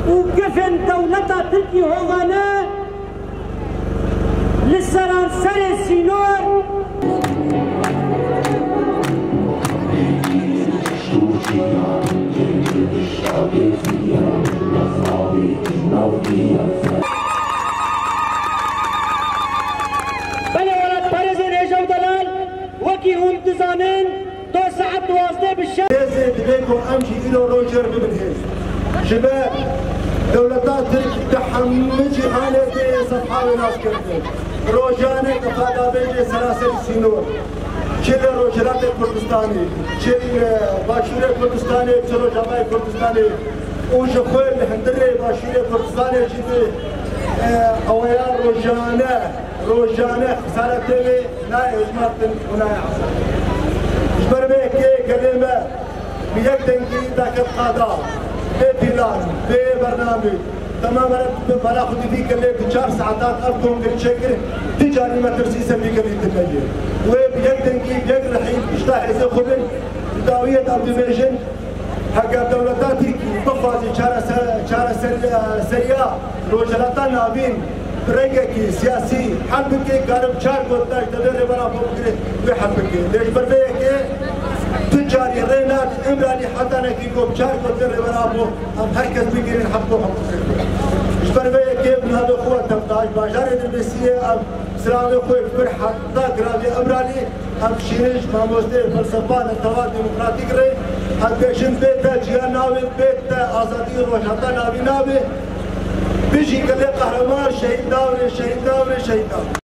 وكفن دولتها تركي هوغانا للسرانسر السينور بلا ولد بارزين اجو دلال وكي هم دزانين 2 ساعات 12 بالشهر دبيكو امشي الو روجر ببنهيز شباب دولتات تركي تحمجي حالتي صفحة ناس كردن روجاني كفادا بيجي سلاسل سينور چه روجرات کردستانی چه باشور کردستانی چه روجابای کردستانی اون جخوال هندره باشور کردستانی چیزی اویا روجانه خسارته نه اجماعتن و نه عصر اجبر به که کلمه بیک دنگی داکت قادا به پلان به برنامه تماما بلا خودی دی کلی 4 ساعات ارکم کلی شکر تجاری مترسیسه بی کلی تنجی و بیک دنگی بیک رحیم اشتاح از خودن داویت ابدیمیشن حق دولتاتی بفازی چاره سریا روجلاتا نابین برنگی سیاسی حل بکی کارم 4 گوتاش دلیر برا بکره و حل بکی لیش برده که تجاری رینات امرانی حتی نکی کو 4 گوتر برا بو هم هر کس بگیرین حقو هم اش برده که من هذا قوة تبتاج باجار دبسیه ام سلام خوی بر حتی گرامی امرانی ام شینش ماموزده فلسفان تواد دموکراتیک ری ام پیشن بیت جیان ناوی بیت آزادی و حتی ناوی ناوی بيجي قال لي قهرمان شهيد داوري